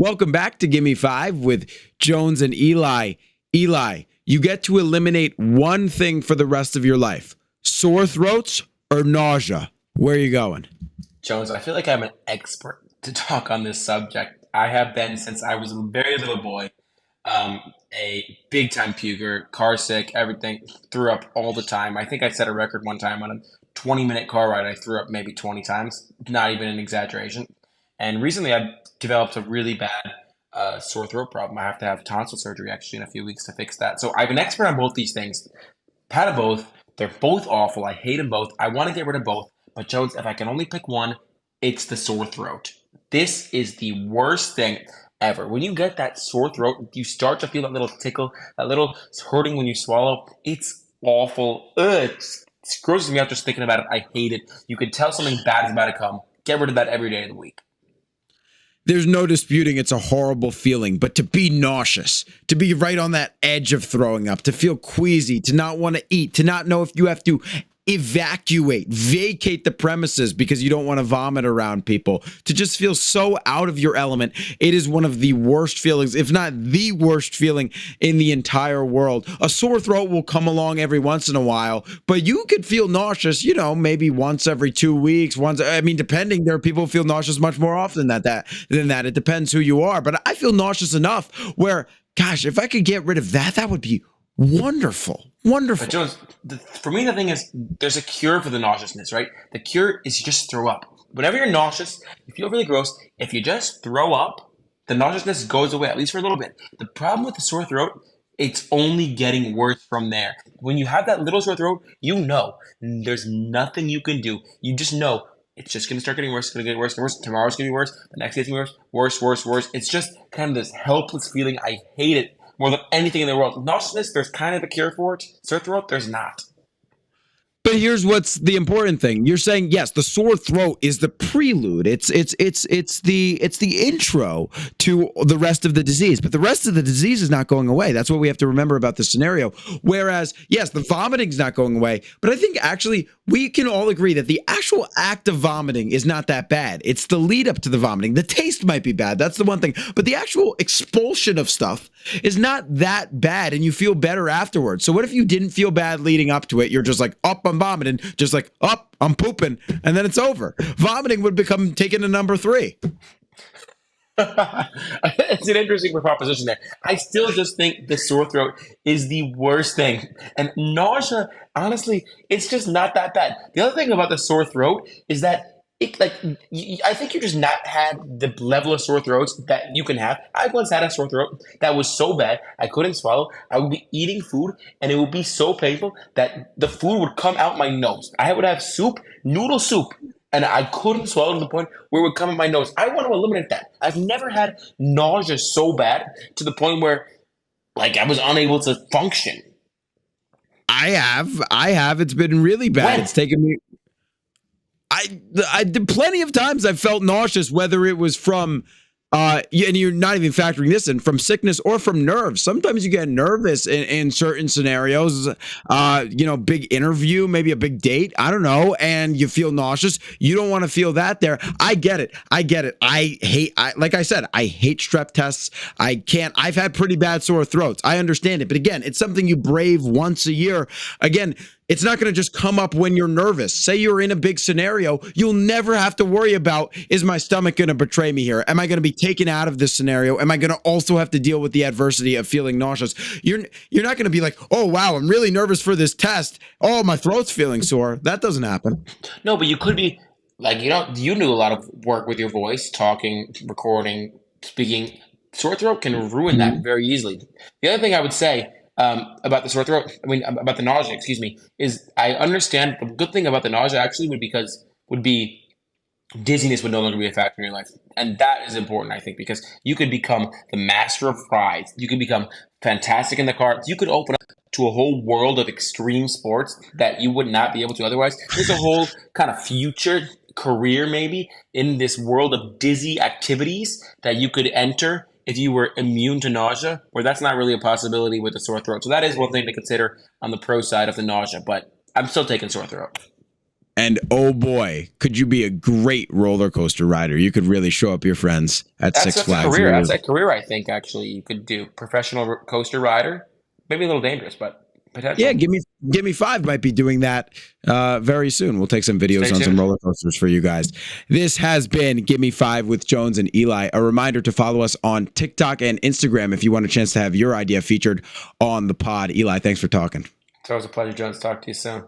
Welcome back to Gimme Five with Jones and Eli. Eli, you get to eliminate one thing for the rest of your life. Sore throats or nausea? Where are you going? Jones, I feel like I'm an expert to talk on this subject. I have been since I was a very little boy, a big time puker, car sick, everything, threw up all the time. I think I set a record one time on a 20-minute car ride. I threw up maybe 20 times, not even an exaggeration. And recently I developed a really bad sore throat problem. I have to have tonsil surgery actually in a few weeks to fix that. So I'm an expert on both these things. Had of both. They're both awful. I hate them both. I want to get rid of both. But Jones, if I can only pick one, it's the sore throat. This is the worst thing ever. When you get that sore throat, you start to feel that little tickle, that little hurting when you swallow. It's awful. Ugh, it grosses me out just thinking about it. I hate it. You can tell something bad is about to come. Get rid of that every day of the week. There's no disputing it's a horrible feeling, but to be nauseous, to be right on that edge of throwing up, to feel queasy, to not want to eat, to not know if you have to vacate the premises because you don't want to vomit around people, to just feel so out of your element. It is one of the worst feelings, if not the worst feeling in the entire world. A sore throat will come along every once in a while, but you could feel nauseous, maybe once every 2 weeks, depending. There are people who feel nauseous much more often than that. It depends who you are, but I feel nauseous enough where, gosh, if I could get rid of that, that would be wonderful. Wonderful. But Jones, for me, the thing is, there's a cure for the nauseousness, right? The cure is you just throw up. Whenever you're nauseous, you feel really gross. If you just throw up, the nauseousness goes away, at least for a little bit. The problem with the sore throat, it's only getting worse from there. When you have that little sore throat, you know there's nothing you can do. You just know it's just going to start getting worse. It's going to get worse and worse. Tomorrow's going to be worse. The next day's going to be worse. Worse, worse, worse. It's just kind of this helpless feeling. I hate it more than anything in the world. Nauseousness, there's kind of a cure for it. Sore throat, there's not. But here's what's the important thing. You're saying, yes, the sore throat is the prelude. It's the intro to the rest of the disease. But the rest of the disease is not going away. That's what we have to remember about this scenario. Whereas, yes, the vomiting's not going away. But I think actually we can all agree that the actual act of vomiting is not that bad. It's the lead up to the vomiting. The taste might be bad. That's the one thing. But the actual expulsion of stuff is not that bad, and you feel better afterwards. So what if you didn't feel bad leading up to it? You're just like, up, I'm vomiting, just like, up, I'm pooping, and then it's over. Vomiting would become taken to number 3. It's an interesting proposition there. I still just think the sore throat is the worst thing. And nausea, honestly, it's just not that bad. The other thing about the sore throat is that I think you just not had the level of sore throats that you can have. I once had a sore throat that was so bad I couldn't swallow. I would be eating food and it would be so painful that the food would come out my nose. I would have soup, noodle soup, and I couldn't swallow to the point where it would come in my nose. I want to eliminate that. I've never had nausea so bad to the point where I was unable to function. I have. It's been really bad. When? It's taken me. I did plenty of times I felt nauseous, whether it was from, and you're not even factoring this in, from sickness or from nerves. Sometimes you get nervous in certain scenarios, big interview, maybe a big date, I don't know, and you feel nauseous. You don't want to feel that there. I get it. Like I said, I hate strep tests. I've had pretty bad sore throats. I understand it. But again, it's something you brave once a year. Again, it's not going to just come up when you're nervous. Say you're in a big scenario, you'll never have to worry about, is my stomach going to betray me here? Am I going to be taken out of this scenario? Am I going to also have to deal with the adversity of feeling nauseous? You're not going to be like, oh, wow, I'm really nervous for this test. Oh, my throat's feeling sore. That doesn't happen. No, but you could be you do a lot of work with your voice, talking, recording, speaking. Sore throat can ruin that very easily. The other thing I would say about the sore throat, about the nausea, excuse me, is I understand the good thing about the nausea actually would be dizziness would no longer be a factor in your life. And that is important, I think, because you could become the master of rides. You could become fantastic in the car. You could open up to a whole world of extreme sports that you would not be able to otherwise. There's a whole kind of future career maybe in this world of dizzy activities that you could enter if you were immune to nausea, where that's not really a possibility with a sore throat. So that is one thing to consider on the pro side of the nausea, but I'm still taking sore throat. And oh boy, could you be a great roller coaster rider? You could really show up your friends at That's Six that's a Flags. career. That's Really. a career. I think actually you could do professional coaster rider. Maybe a little dangerous, but Yeah, potential. give me five might be doing that very soon. We'll take some Stay videos on some tuned. roller coasters for you guys. This has been Give Me Five with Jones and Eli. A reminder to follow us on TikTok and Instagram if you want a chance to have your idea featured on the pod. Eli, thanks for talking. It's always a pleasure, Jones. Talk to you soon.